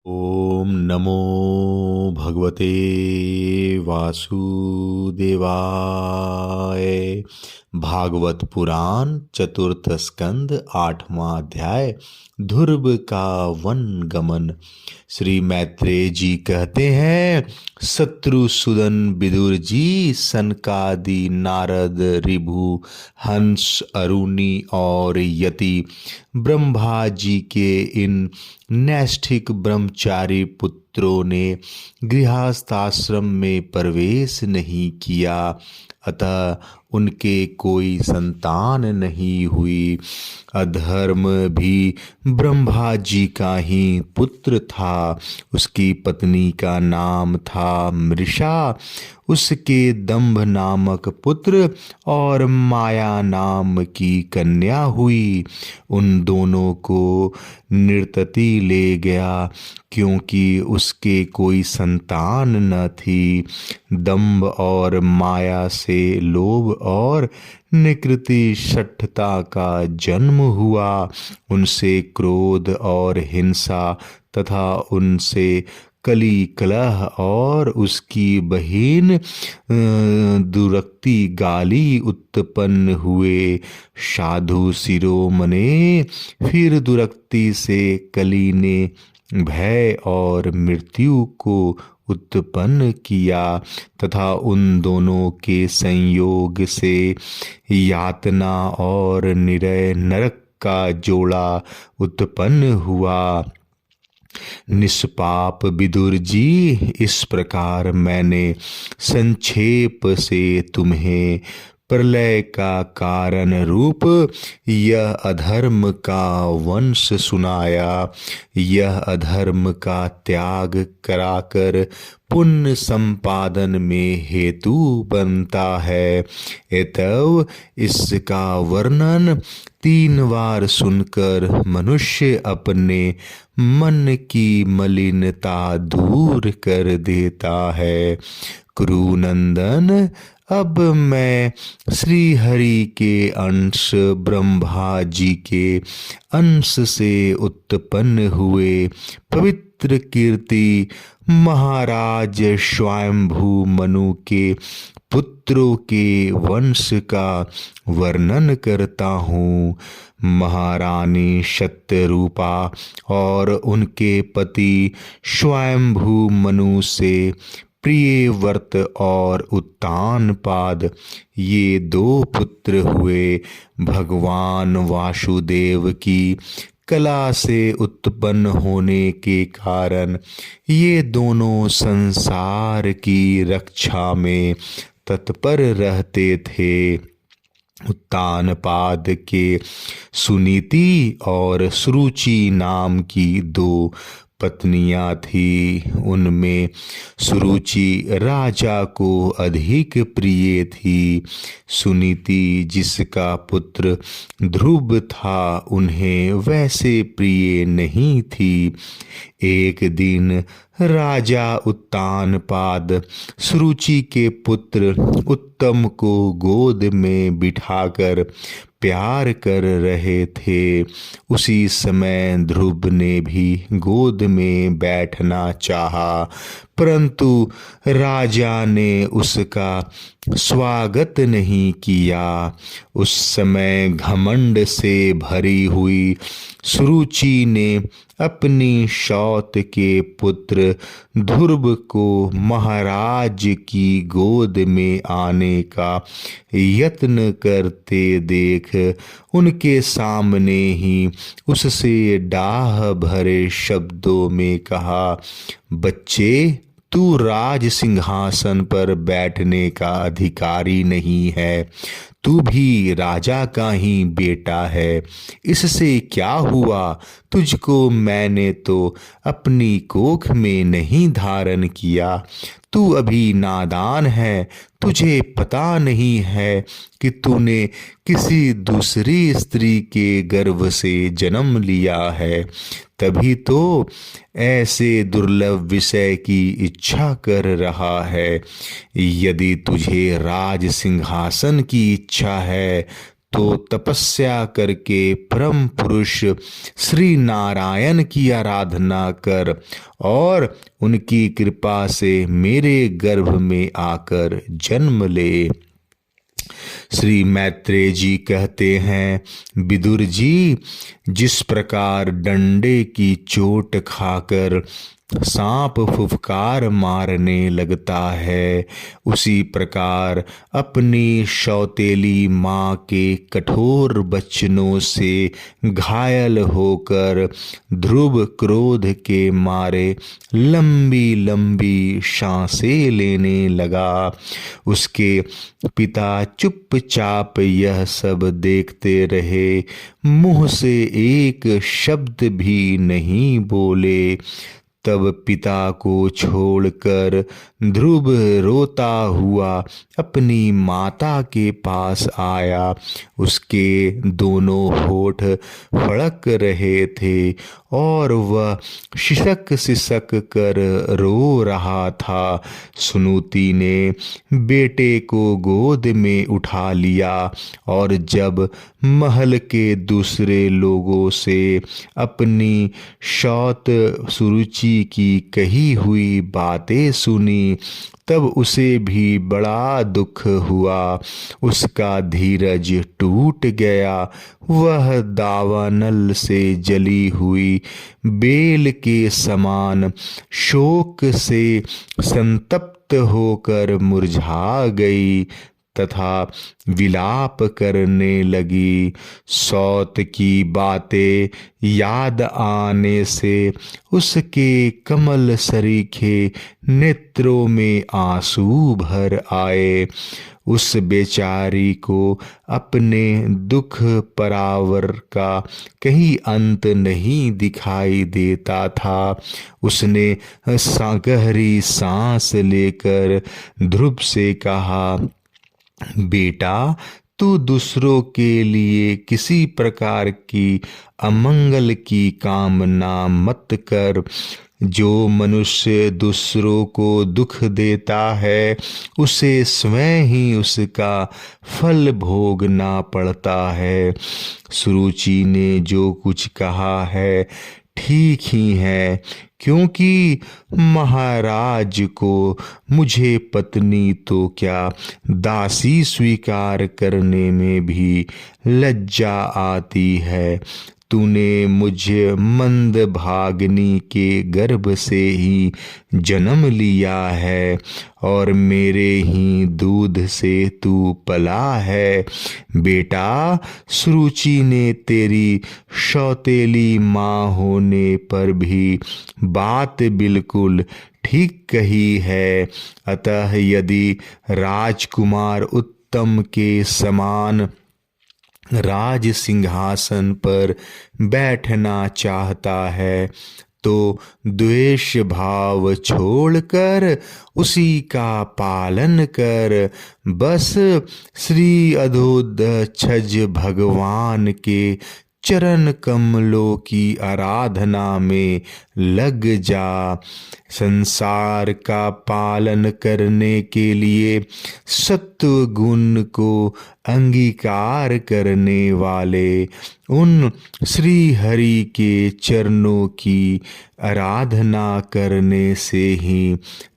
ओम नमो भगवते वासुदेवाय। भागवत पुराण चतुर्थ स्कंद आठवां अध्याय ध्रुव का वन गमन। श्री मैत्रेय जी कहते हैं, शत्रुसूदन विदुर जी, सनकादि नारद ऋभु हंस अरुणि और यति ब्रह्मा जी के इन नैष्ठिक ब्रह्मचारी पुत्रों ने गृहस्थाश्रम में प्रवेश नहीं किया, अतः उनके कोई संतान नहीं हुई। अधर्म भी ब्रह्मा जी का ही पुत्र था। उसकी पत्नी का नाम था मृषा। उसके दंभ नामक पुत्र और माया नाम की कन्या हुई। उन दोनों को नृतति ले गया, क्योंकि उसके कोई संतान न थी। दंभ और माया से लोभ और निकृति शठता का जन्म हुआ। उनसे क्रोध और हिंसा तथा उनसे कली कलह और उसकी बहिन दुरक्ति गाली उत्पन्न हुए। साधु शिरोमणे फिर दुरक्ति से कली ने भय और मृत्यु को उत्पन्न किया तथा उन दोनों के संयोग से यातना और निरय नरक का जोड़ा उत्पन्न हुआ। निष्पाप विदुर जी, इस प्रकार मैंने संक्षेप से तुम्हें प्रलय का कारण रूप यह अधर्म का वंश सुनाया। यह अधर्म का त्याग कराकर पुण्य संपादन में हेतु बनता है। एतव इसका वर्णन 3 बार सुनकर मनुष्य अपने मन की मलिनता दूर कर देता है। कुरुनंदन, अब मैं श्री हरि के अंश ब्रह्मा जी के अंश से उत्पन्न हुए पवित्र कीर्ति महाराज स्वयंभू मनु के पुत्रों के वंश का वर्णन करता हूँ। महारानी सत्यरूपा और उनके पति स्वयंभू मनु से प्रियव्रत और उत्तानपाद, ये 2 पुत्र हुए। भगवान वासुदेव की कला से उत्पन्न होने के कारण ये दोनों संसार की रक्षा में तत्पर रहते थे। उत्तानपाद के सुनीति और सुरुचि नाम की 2 पत्नियां थी। उनमें सुरुचि राजा को अधिक प्रिय थी। सुनीति, जिसका पुत्र ध्रुव था, उन्हें वैसे प्रिय नहीं थी। एक दिन राजा उत्तानपाद सुरुचि के पुत्र उत्तम को गोद में बिठाकर प्यार कर रहे थे। उसी समय ध्रुव ने भी गोद में बैठना चाहा, परंतु राजा ने उसका स्वागत नहीं किया। उस समय घमंड से भरी हुई सुरुचि ने अपनी सौत के पुत्र ध्रुव को महाराज की गोद में आने का यत्न करते देख उनके सामने ही उससे डाह भरे शब्दों में कहा, बच्चे, तू राज सिंहासन पर बैठने का अधिकारी नहीं है। तू भी राजा का ही बेटा है। इससे क्या हुआ? तुझको मैंने तो अपनी कोख में नहीं धारण किया। तू अभी नादान है। तुझे पता नहीं है कि तूने किसी दूसरी स्त्री के गर्भ से जन्म लिया है। तभी तो ऐसे दुर्लभ विषय की इच्छा कर रहा है। यदि तुझे राज सिंहासन की इच्छा है तो तपस्या करके परम पुरुष श्री नारायण की आराधना कर और उनकी कृपा से मेरे गर्भ में आकर जन्म ले। श्री मैत्रेय जी कहते हैं, विदुर जी, जिस प्रकार डंडे की चोट खाकर सांप फुफकार मारने लगता है, उसी प्रकार अपनी सौतेली माँ के कठोर वचनों से घायल होकर ध्रुव क्रोध के मारे लंबी लंबी सांसें लेने लगा। उसके पिता चुपचाप यह सब देखते रहे, मुंह से एक शब्द भी नहीं बोले। तब पिता को छोड़कर ध्रुव रोता हुआ अपनी माता के पास आया। उसके दोनों होठ फड़क रहे थे और वह सिसक सिसक कर रो रहा था। सुनीति ने बेटे को गोद में उठा लिया और जब महल के दूसरे लोगों से अपनी सौत सुरुचि की कही हुई बातें सुनी, तब उसे भी बड़ा दुख हुआ। उसका धीरज टूट गया। वह दावानल से जली हुई बेल के समान शोक से संतप्त होकर मुरझा गई तथा विलाप करने लगी। सौत की बातें याद आने से उसके कमल सरीखे नेत्रों में आंसू भर आए। उस बेचारी को अपने दुख परावर का कहीं अंत नहीं दिखाई देता था। उसने गहरी सांस लेकर ध्रुव से कहा, बेटा, तू दूसरों के लिए किसी प्रकार की अमंगल की कामना मत कर। जो मनुष्य दूसरों को दुख देता है, उसे स्वयं ही उसका फल भोगना पड़ता है। सुरुचि ने जो कुछ कहा है ठीक ही है, क्योंकि महाराज को मुझे पत्नी तो क्या दासी स्वीकार करने में भी लज्जा आती है। तूने मुझे मंद भागनी के गर्भ से ही जन्म लिया है और मेरे ही दूध से तू पला है। बेटा, सुरुचि ने तेरी सौतेली माँ होने पर भी बात बिल्कुल ठीक कही है। अतः यदि राजकुमार उत्तम के समान राज सिंहासन पर बैठना चाहता है तो द्वेष भाव छोड़कर उसी का पालन कर। बस श्री अधोक्षज भगवान के चरण कमलों की आराधना में लग जा। संसार का पालन करने के लिए सत्व गुण को अंगीकार करने वाले उन श्री हरि के चरणों की आराधना करने से ही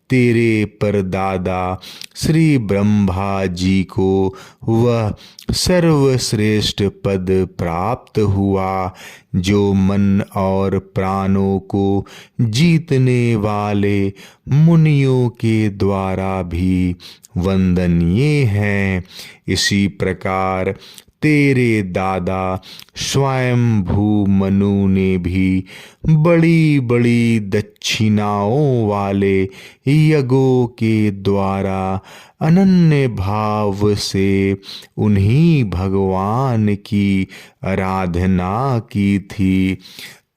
तेरे परदादा श्री ब्रह्मा जी को वह सर्वश्रेष्ठ पद प्राप्त हुआ जो मन और प्राणों को जीतने वाले मुनियों के द्वारा भी वंदनीय है। इसी प्रकार तेरे दादा स्वयंभू मनु ने भी बड़ी बड़ी दक्षिणाओं वाले यज्ञों के द्वारा अनन्य भाव से उन्हीं भगवान की आराधना की थी।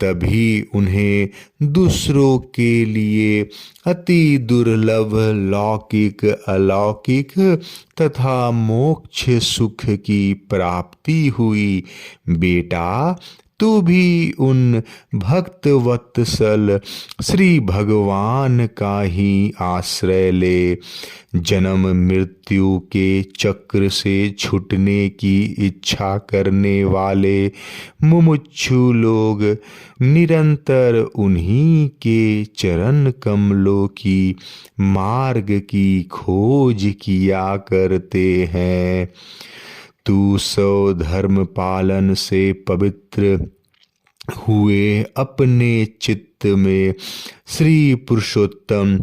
तभी उन्हें दूसरों के लिए अति दुर्लभ लौकिक अलौकिक तथा मोक्ष सुख की प्राप्ति हुई। बेटा, तू भी उन भक्त वत्सल श्री भगवान का ही आश्रय ले। जन्म मृत्यु के चक्र से छूटने की इच्छा करने वाले मुमुक्षु लोग निरंतर उन्हीं के चरण कमलों की मार्ग की खोज किया करते हैं। तू स्वधर्म पालन से पवित्र हुए अपने चित्त में श्री पुरुषोत्तम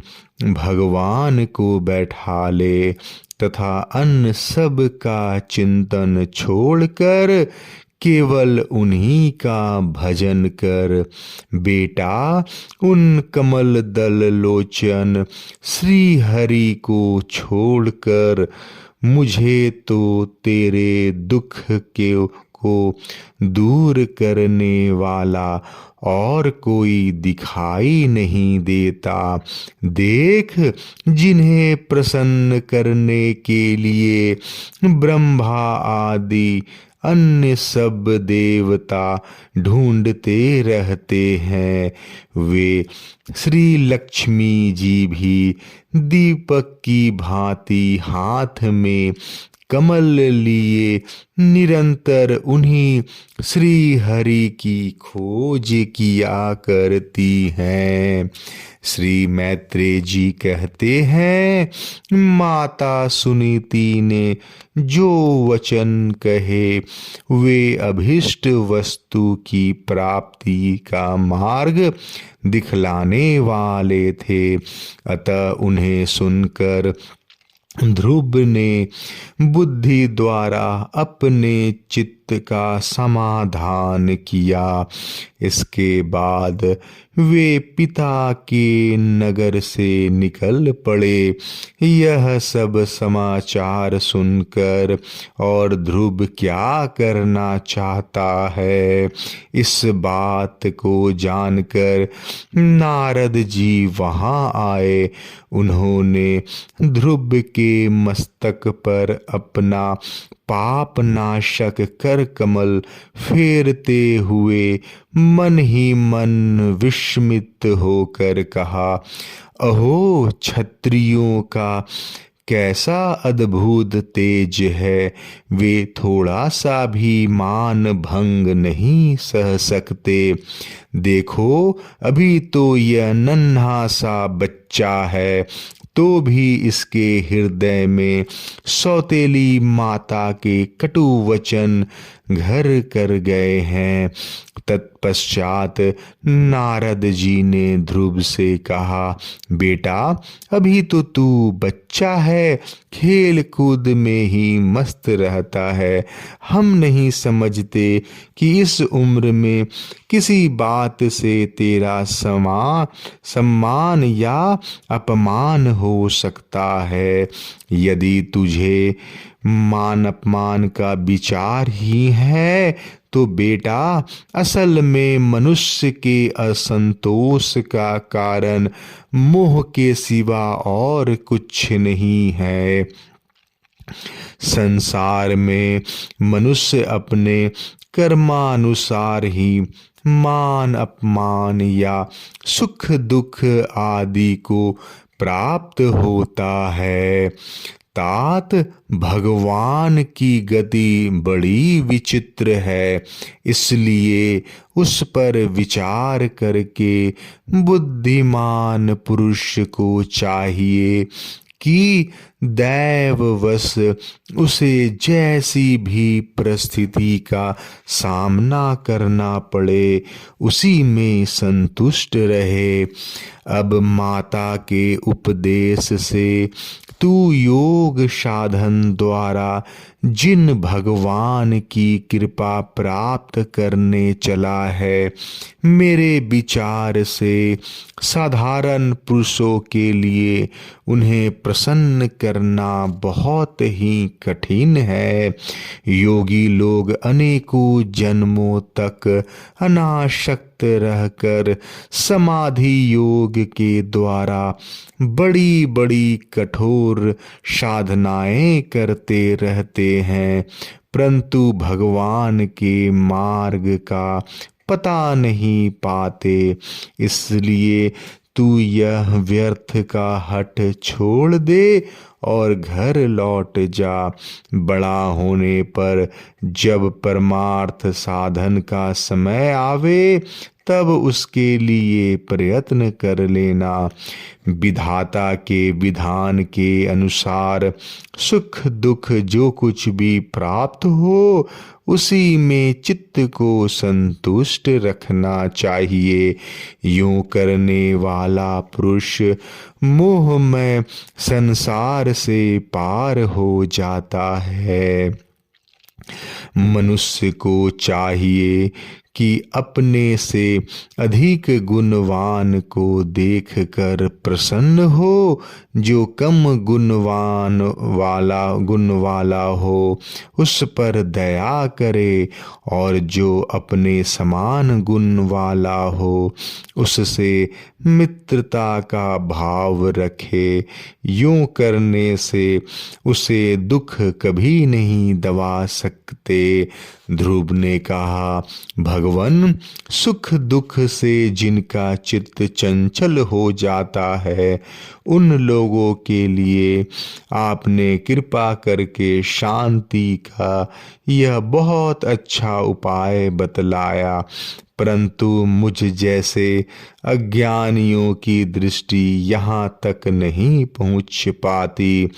भगवान को बैठा ले तथा अन्य सब का चिंतन छोड़कर केवल उन्हीं का भजन कर। बेटा, उन कमल दल लोचन श्री हरि को छोड़कर मुझे तो तेरे दुख को दूर करने वाला और कोई दिखाई नहीं देता। देख, जिन्हें प्रसन्न करने के लिए ब्रह्मा आदि अन्य सब देवता ढूंढते रहते हैं, वे श्री लक्ष्मी जी भी दीपक की भांति हाथ में कमल लिए निरंतर उन्हीं श्री हरि की खोज किया करती हैं। श्री मैत्रेय जी कहते हैं, माता सुनीति ने जो वचन कहे वे अभिष्ट वस्तु की प्राप्ति का मार्ग दिखलाने वाले थे। अतः उन्हें सुनकर ध्रुव ने बुद्धि द्वारा अपने चित्त का समाधान किया। इसके बाद वे पिता के नगर से निकल पड़े। यह सब समाचार सुनकर और ध्रुव क्या करना चाहता है, इस बात को जानकर नारद जी वहां आए। उन्होंने ध्रुव के मस्तक पर अपना पाप नाशक कर कमल फेरते हुए मन ही मन विस्मित होकर कहा, अहो, क्षत्रियों का कैसा अद्भुत तेज है। वे थोड़ा सा भी मान भंग नहीं सह सकते। देखो, अभी तो यह नन्हा सा बच्चा है, तो भी इसके हृदय में सौतेली माता के कटु वचन घर कर गए हैं। तत्पश्चात नारद जी ने ध्रुव से कहा, बेटा, अभी तो तू बच्चा है, खेल कूद में ही मस्त रहता है। हम नहीं समझते कि इस उम्र में किसी बात से तेरा सम्मान या अपमान हो सकता है। यदि तुझे मान अपमान का विचार ही है तो बेटा, असल में मनुष्य के असंतोष का कारण मोह के सिवा और कुछ नहीं है। संसार में मनुष्य अपने कर्मानुसार ही मान अपमान या सुख दुख आदि को प्राप्त होता है। तात, भगवान की गति बड़ी विचित्र है, इसलिए उस पर विचार करके बुद्धिमान पुरुष को चाहिए कि दैववश उसे जैसी भी परिस्थिति का सामना करना पड़े, उसी में संतुष्ट रहे। अब माता के उपदेश से तू योग साधन द्वारा जिन भगवान की कृपा प्राप्त करने चला है, मेरे विचार से साधारण पुरुषों के लिए उन्हें प्रसन्न करना बहुत ही कठिन है। योगी लोग अनेकों जन्मों तक अनासक्त रहकर समाधि योग के द्वारा बड़ी बड़ी कठोर साधनाएं करते रहते हैं, परंतु भगवान के मार्ग का पता नहीं पाते। इसलिए तू यह व्यर्थ का हठ छोड़ दे और घर लौट जा। बड़ा होने पर जब परमार्थ साधन का समय आवे तब उसके लिए प्रयत्न कर लेना। विधाता के विधान के अनुसार सुख दुख जो कुछ भी प्राप्त हो उसी में चित्त को संतुष्ट रखना चाहिए। यूं करने वाला पुरुष मोह में संसार से पार हो जाता है। मनुष्य को चाहिए कि अपने से अधिक गुणवान को देखकर प्रसन्न हो। जो कम गुण वाला हो उस पर दया करे और जो अपने समान गुण वाला हो उससे मित्रता का भाव रखे। यूं करने से उसे दुख कभी नहीं दबा सकते। ध्रुव ने कहा, भगवन, सुख दुख से जिनका चित्त चंचल हो जाता है उन लोगों के लिए आपने कृपा करके शांति का यह बहुत अच्छा उपाय बतलाया। परंतु मुझ जैसे अज्ञानियों की दृष्टि यहाँ तक नहीं पहुँच पाती।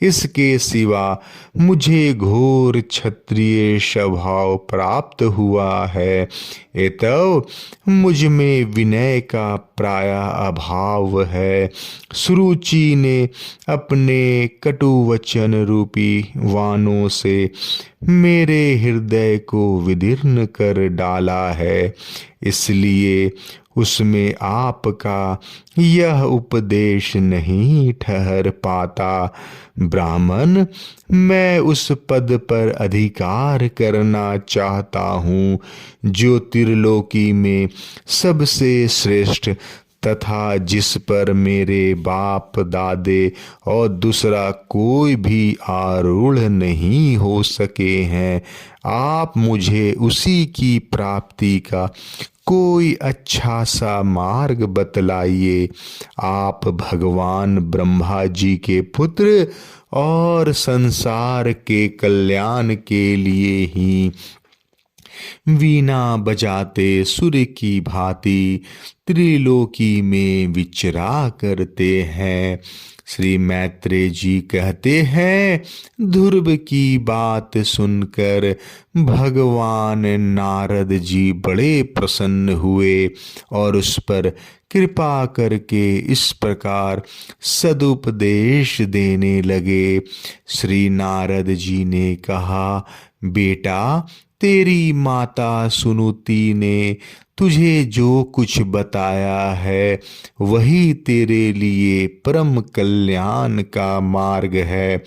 इसके सिवा मुझे घोर क्षत्रिय स्वभाव प्राप्त हुआ है। एतव मुझ में विनय का प्रायः अभाव है। सुरुचि ने अपने कटुवचन रूपी वाणों से मेरे हृदय को विदीर्ण कर डाला है। इसलिए उसमें आपका यह उपदेश नहीं ठहर पाता। ब्राह्मण, मैं उस पद पर अधिकार करना चाहता हूँ जो त्रिलोकी में सबसे श्रेष्ठ तथा जिस पर मेरे बाप दादे और दूसरा कोई भी आरूढ़ नहीं हो सके हैं। आप मुझे उसी की प्राप्ति का कोई अच्छा सा मार्ग बतलाइए। आप भगवान ब्रह्मा जी के पुत्र और संसार के कल्याण के लिए ही वीणा बजाते सूर्य की भांति त्रिलोकी में विचरा करते हैं। श्री मैत्रेय जी कहते हैं, ध्रुव की बात सुनकर भगवान नारद जी बड़े प्रसन्न हुए और उस पर कृपा करके इस प्रकार सदुपदेश देने लगे। श्री नारद जी ने कहा, बेटा, तेरी माता सुनुति ने तुझे जो कुछ बताया है वही तेरे लिए परम कल्याण का मार्ग है।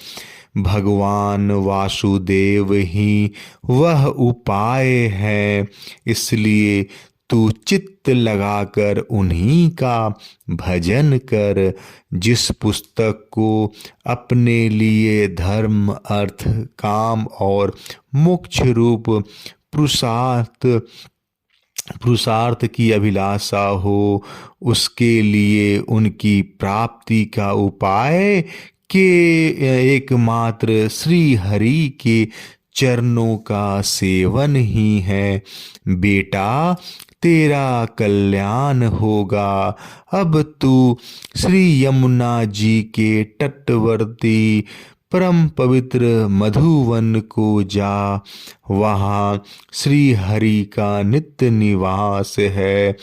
भगवान वासुदेव ही वह उपाय है। इसलिए तू चित्त लगाकर उन्हीं का भजन कर। जिस पुस्तक को अपने लिए धर्म अर्थ काम और मोक्ष रूप पुरुषार्थ की अभिलाषा हो उसके लिए उनकी प्राप्ति का उपाय के एकमात्र श्री हरि के चरणों का सेवन ही है। बेटा, तेरा कल्याण होगा। अब तू श्री यमुना जी के तटवर्ती परम पवित्र मधुवन को जा। वहाँ श्री हरि का नित्य निवास है।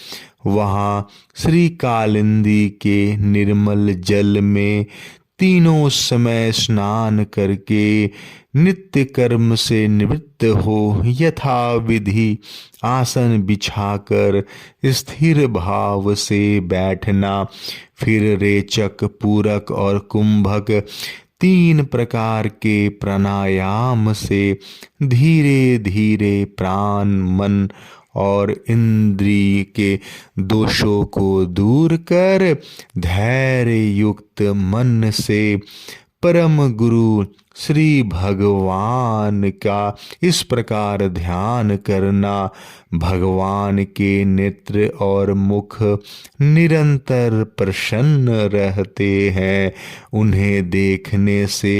वहाँ श्री कालिंदी के निर्मल जल में तीनों समय स्नान करके नित्य कर्म से निवृत्त हो यथा विधि आसन बिछाकर स्थिर भाव से बैठना। फिर रेचक, पूरक और कुंभक 3 प्रकार के प्राणायाम से धीरे धीरे प्राण, मन और इंद्रिय के दोषों को दूर कर धैर्य युक्त मन से परम गुरु श्री भगवान का इस प्रकार ध्यान करना। भगवान के नेत्र और मुख निरंतर प्रसन्न रहते हैं। उन्हें देखने से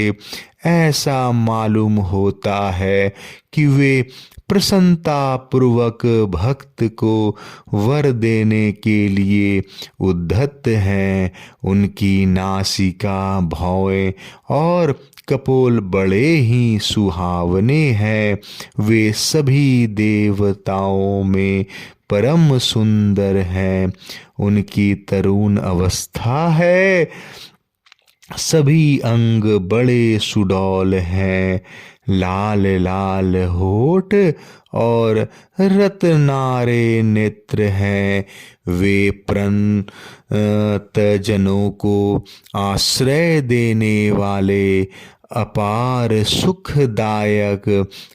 ऐसा मालूम होता है कि वे प्रसन्नता पूर्वक भक्त को वर देने के लिए उद्धत हैं। उनकी नासिका, भौएं और कपोल बड़े ही सुहावने हैं। वे सभी देवताओं में परम सुंदर हैं। उनकी तरुण अवस्था है। सभी अंग बड़े सुडौल हैं। लाल लाल होठ और रत्नारे नेत्र हैं। वे जनों को आश्रय देने वाले अपार सुखदायक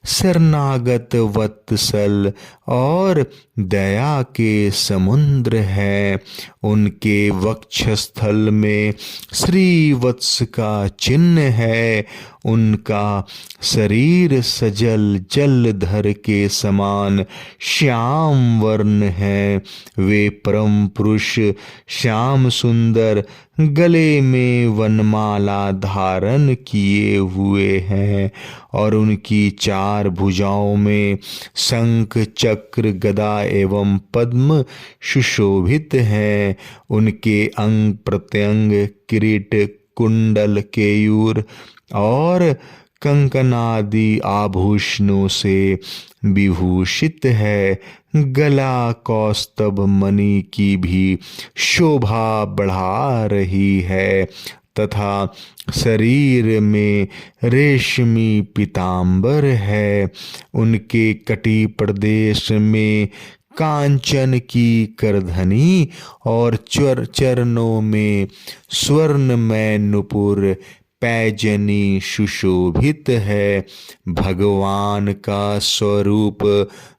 शरणागत वत्सल और दया के समुद्र हैं। उनके वक्षस्थल में श्री वत्स का चिन्ह है। उनका शरीर सजल जलधर के समान श्याम वर्ण है। वे परम पुरुष श्याम सुंदर गले में वनमाला धारण किए हुए हैं और उनकी चार भुजाओं में शंख, चक्र, गदा एवं पद्म सुशोभित हैं। उनके अंग प्रत्यंग किरीट, कुंडल, केयूर और कंकनादि आभूषणों से विभूषित है। गला कौस्तभ मणि की भी शोभा बढ़ा रही है तथा शरीर में रेशमी पीतांबर है। उनके कटी प्रदेश में कांचन की करधनी और चरणों में स्वर्णमय नुपुर पैजनी सुशोभित है। भगवान का स्वरूप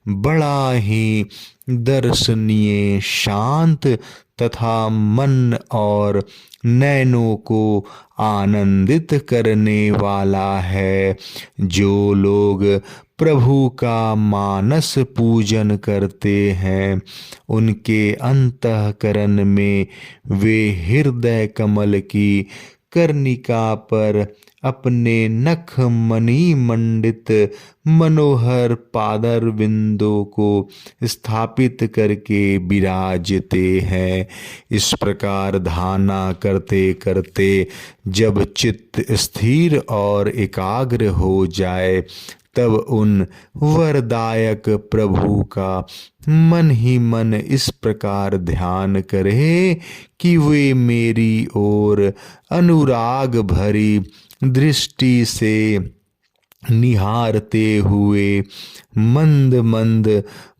बड़ा ही दर्शनीय, शांत तथा मन और नैनों को आनंदित करने वाला है। जो लोग प्रभु का मानस पूजन करते हैं, उनके अंतःकरण में वे हृदय कमल की कर्णिका पर अपने नख मणि मंडित मनोहर पादर बिंदु को स्थापित करके विराजते हैं। इस प्रकार धारणा करते करते जब चित्त स्थिर और एकाग्र हो जाए, तब उन वरदायक प्रभु का मन ही मन इस प्रकार ध्यान करे कि वे मेरी ओर अनुराग भरी दृष्टि से निहारते हुए मंद मंद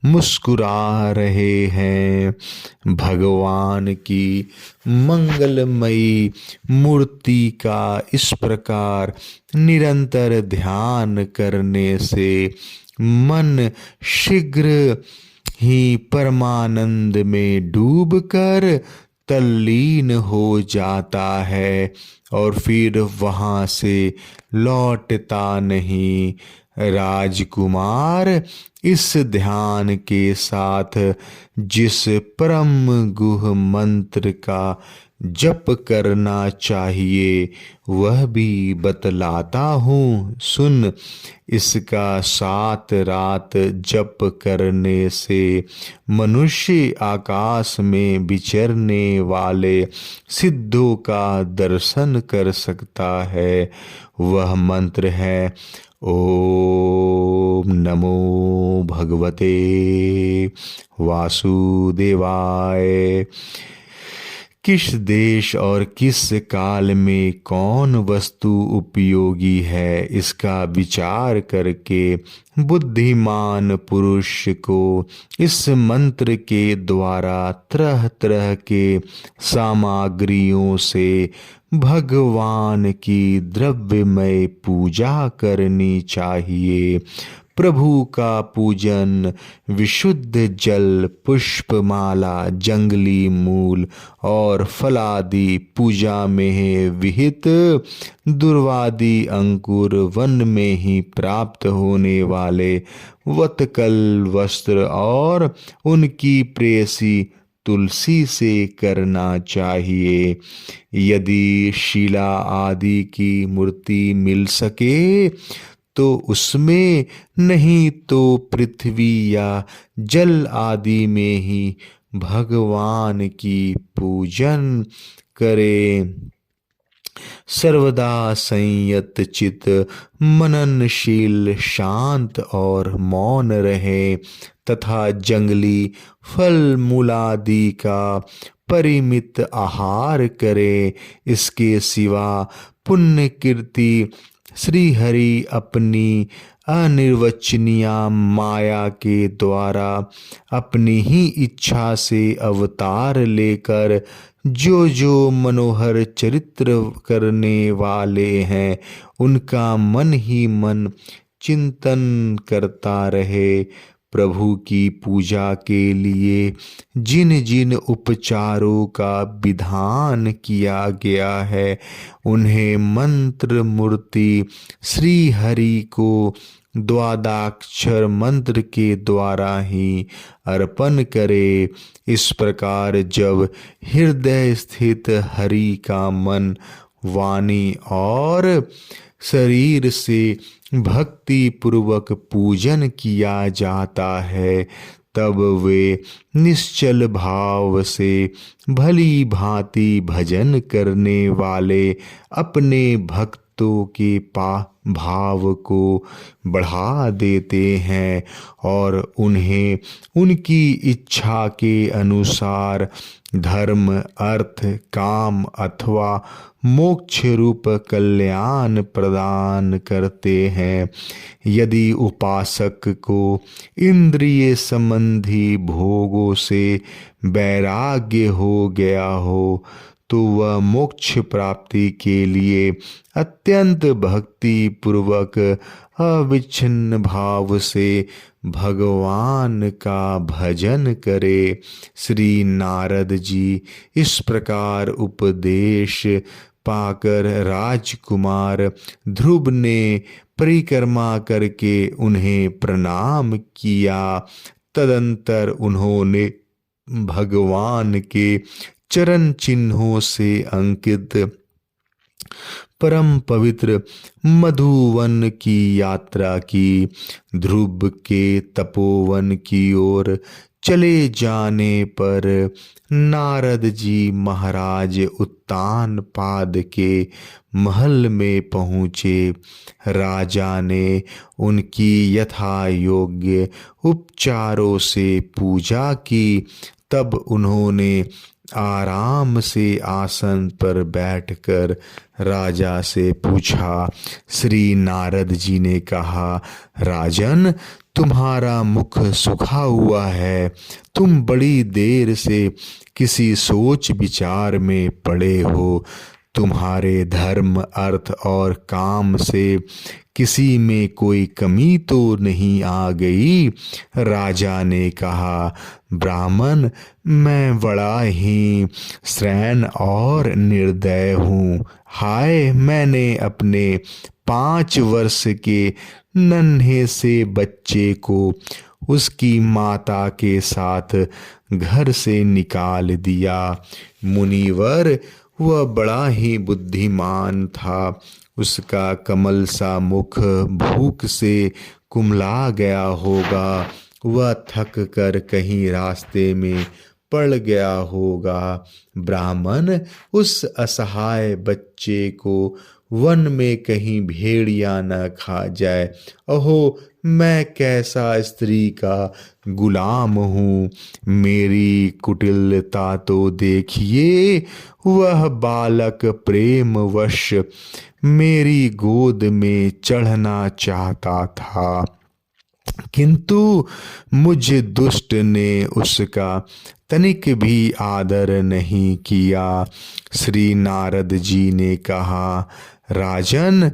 मुस्कुरा रहे हैं। भगवान की मंगलमयी मूर्ति का इस प्रकार निरंतर ध्यान करने से मन शीघ्र ही परमानंद में डूबकर तल्लीन हो जाता है और फिर वहां से लौटता नहीं। राजकुमार, इस ध्यान के साथ जिस परम गुह मंत्र का जप करना चाहिए वह भी बतलाता हूँ, सुन। इसका 7 रात जप करने से मनुष्य आकाश में विचरने वाले सिद्धों का दर्शन कर सकता है। वह मंत्र है ओम नमो भगवते वासुदेवाय। किस देश और किस काल में कौन वस्तु उपयोगी है, इसका विचार करके बुद्धिमान पुरुष को इस मंत्र के द्वारा तरह तरह के सामग्रियों से भगवान की द्रव्यमय पूजा करनी चाहिए। प्रभु का पूजन विशुद्ध जल, पुष्पमाला, जंगली मूल और फलादि पूजा में है विहित, दुर्वादि अंकुर वन में ही प्राप्त होने वाले वत्कल वस्त्र और उनकी प्रेयसी तुलसी से करना चाहिए। यदि शिला आदि की मूर्ति मिल सके तो उसमें, नहीं तो पृथ्वी या जल आदि में ही भगवान की पूजन करें। सर्वदा संयत चित, मननशील, शांत और मौन रहे तथा जंगली फल मूलादि का परिमित आहार करे। इसके सिवा पुण्य कीर्ति श्री हरि अपनी अनिर्वचनीय माया के द्वारा अपनी ही इच्छा से अवतार लेकर जो जो मनोहर चरित्र करने वाले हैं उनका मन ही मन चिंतन करता रहे। प्रभु की पूजा के लिए जिन जिन उपचारों का विधान किया गया है उन्हें मंत्र मूर्ति श्री हरि को द्वादाक्षर मंत्र के द्वारा ही अर्पण करे। इस प्रकार जब हृदय स्थित हरि का मन, वाणी और शरीर से भक्ति पूर्वक पूजन किया जाता है तब वे निश्चल भाव से भली भांति भजन करने वाले अपने भक्तों के भाव को बढ़ा देते हैं और उन्हें उनकी इच्छा के अनुसार धर्म, अर्थ, काम अथवा मोक्ष रूप कल्याण प्रदान करते हैं। यदि उपासक को इंद्रिय संबंधी भोगों से वैराग्य हो गया हो तो वह मोक्ष प्राप्ति के लिए अत्यंत भक्ति पूर्वक अविच्छिन्न भाव से भगवान का भजन करे। श्री नारद जी इस प्रकार उपदेश पाकर राजकुमार ध्रुव ने परिक्रमा करके उन्हें प्रणाम किया। तदंतर उन्होंने भगवान के चरण चिन्हों से अंकित परम पवित्र मधुवन की यात्रा की। ध्रुव के तपोवन की ओर चले जाने पर नारद जी महाराज उत्तानपाद के महल में पहुँचे। राजा ने उनकी यथा योग्य उपचारों से पूजा की। तब उन्होंने आराम से आसन पर बैठकर राजा से पूछा। श्री नारद जी ने कहा, राजन, तुम्हारा मुख सुखा हुआ है। तुम बड़ी देर से किसी सोच विचार में पड़े हो। तुम्हारे धर्म, अर्थ और काम से किसी में कोई कमी तो नहीं आ गई? राजा ने कहा, ब्राह्मण, मैं बड़ा ही श्रेष्ठ और निर्दय हूँ। हाय, मैंने अपने 5 वर्ष के नन्हे से बच्चे को उसकी माता के साथ घर से निकाल दिया। मुनिवर, वह बड़ा ही बुद्धिमान था। उसका कमल सा मुख भूख से कुम्हला गया होगा। वह थक कर कहीं रास्ते में पड़ गया होगा। ब्राह्मण, उस असहाय बच्चे को वन में कहीं भेड़िया न खा जाए। अहो, मैं कैसा स्त्री का गुलाम हूँ। मेरी कुटिलता तो देखिए। वह बालक प्रेमवश मेरी गोद में चढ़ना चाहता था, किंतु मुझ दुष्ट ने उसका तनिक भी आदर नहीं किया। श्री नारद जी ने कहा, राजन,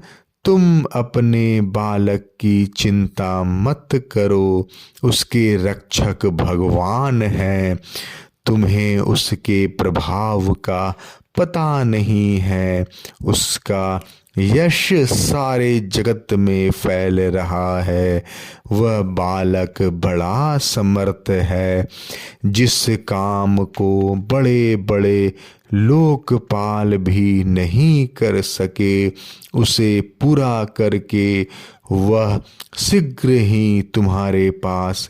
तुम अपने बालक की चिंता मत करो, उसके रक्षक भगवान हैं। तुम्हें उसके प्रभाव का पता नहीं है। उसका यश सारे जगत में फैल रहा है। वह बालक बड़ा समर्थ है। जिस काम को बड़े बड़े लोकपाल भी नहीं कर सके, उसे पूरा करके वह शीघ्र ही तुम्हारे पास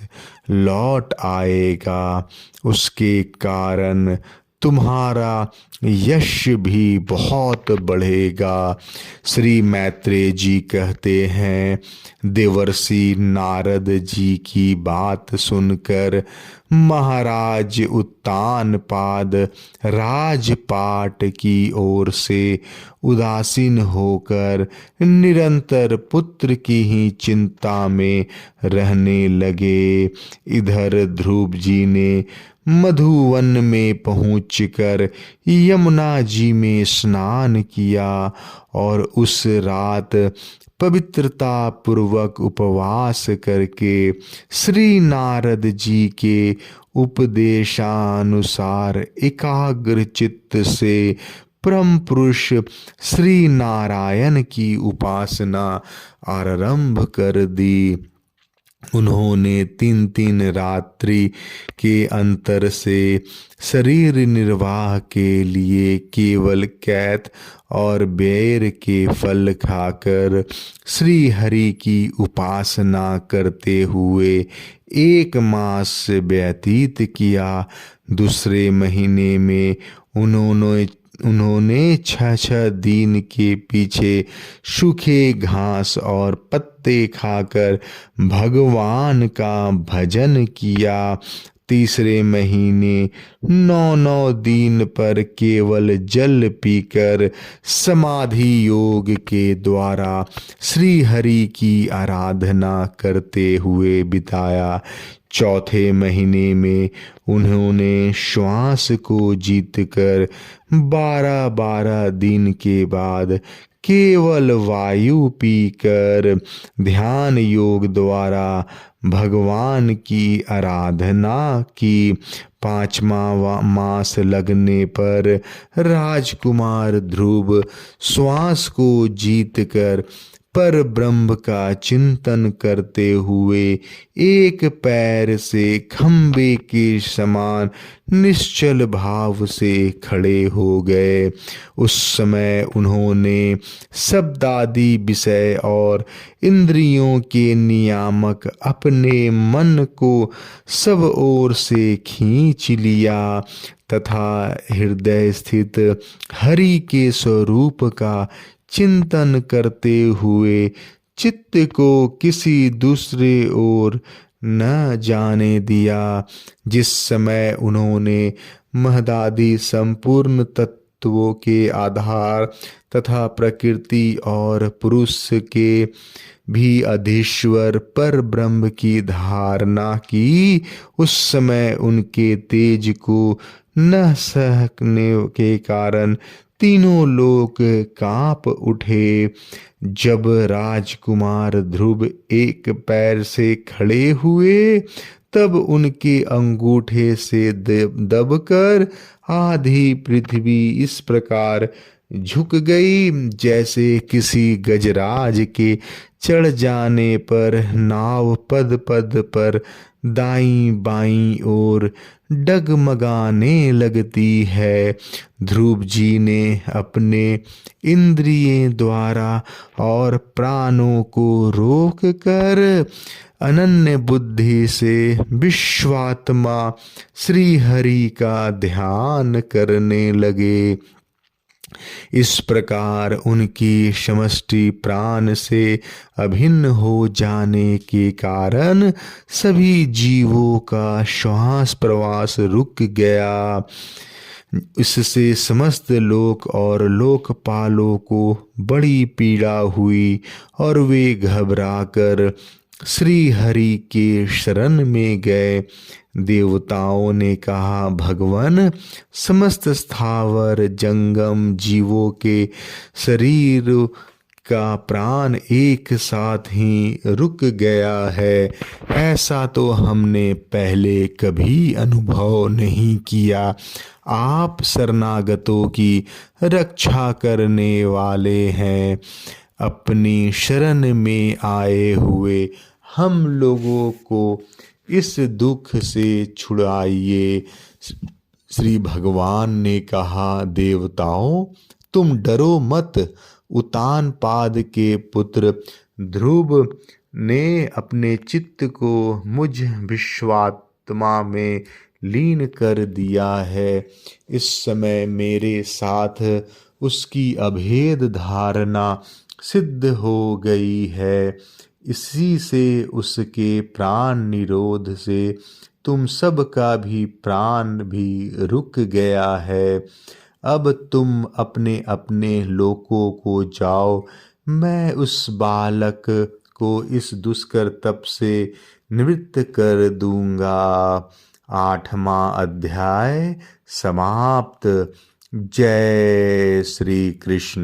लौट आएगा। उसके कारण तुम्हारा यश भी बहुत बढ़ेगा। श्री मैत्रेय जी कहते हैं, देवर्षि नारद जी की बात सुनकर महाराज उत्तानपाद राजपाट की ओर से उदासीन होकर निरंतर पुत्र की ही चिंता में रहने लगे। इधर ध्रुव जी ने मधुवन में पहुंचकर यमुना जी में स्नान किया और उस रात पवित्रता पूर्वक उपवास करके श्री नारद जी के उपदेशानुसार एकाग्र चित्त से परम पुरुष श्री नारायण की उपासना आरंभ कर दी। उन्होंने 3 रात्रि के अंतर से शरीर निर्वाह के लिए केवल कैत और बेर के फल खाकर श्री हरि की उपासना करते हुए 1 मास व्यतीत किया। दूसरे महीने में उन्होंने 6 दिन के पीछे सूखे घास और पत्ते खाकर भगवान का भजन किया। तीसरे महीने 9 दिन पर केवल जल पीकर समाधि योग के द्वारा श्री हरि की आराधना करते हुए बिताया। चौथे महीने में उन्होंने श्वास को जीतकर 12 दिन के बाद केवल वायु पीकर ध्यान योग द्वारा भगवान की आराधना की। 5वां मास लगने पर राजकुमार ध्रुव श्वास को जीतकर पर ब्रह्म का चिंतन करते हुए एक पैर से खंबे के समान निश्चल भाव से खड़े हो गए। उस समय उन्होंने शब्दादि विषय और इंद्रियों के नियामक अपने मन को सब ओर से खींच लिया तथा हृदय स्थित हरि के स्वरूप का चिंतन करते हुए चित्त को किसी दूसरे ओर न जाने दिया। जिस समय उन्होंने महदादि संपूर्ण तत्वों के आधार तथा प्रकृति और पुरुष के भी अधीश्वर पर ब्रह्म की धारणा की, उस समय उनके तेज को न सहने के कारण तीनों लोक कांप उठे। जब राजकुमार ध्रुव एक पैर से खड़े हुए तब उनके अंगूठे से दबकर आधी पृथ्वी इस प्रकार झुक गई जैसे किसी गजराज के चढ़ जाने पर नाव पद पद पर दाईं बाईं ओर डगमगाने लगती है। ध्रुव जी ने अपने इंद्रियों द्वारा और प्राणों को रोक कर अनन्य बुद्धि से विश्वात्मा श्री हरि का ध्यान करने लगे। इस प्रकार उनकी समष्टि प्राण से अभिन्न हो जाने के कारण सभी जीवों का श्वास प्रवास रुक गया। इससे समस्त लोक और लोकपालों को बड़ी पीड़ा हुई और वे घबराकर श्री हरि के शरण में गए। देवताओं ने कहा, भगवान, समस्त स्थावर जंगम जीवों के शरीर का प्राण एक साथ ही रुक गया है, ऐसा तो हमने पहले कभी अनुभव नहीं किया। आप शरणागतों की रक्षा करने वाले हैं, अपनी शरण में आए हुए हम लोगों को इस दुख से छुड़ाइए। श्री भगवान ने कहा, देवताओं तुम डरो मत। उतानपाद के पुत्र ध्रुव ने अपने चित्त को मुझ विश्वात्मा में लीन कर दिया है। इस समय मेरे साथ उसकी अभेद धारणा सिद्ध हो गई है। इसी से उसके प्राण निरोध से तुम सब का भी प्राण भी रुक गया है। अब तुम अपने अपने लोकों को जाओ, मैं उस बालक को इस दुष्कर तप से निवृत्त कर दूंगा। 8वां अध्याय समाप्त। जय श्री कृष्ण।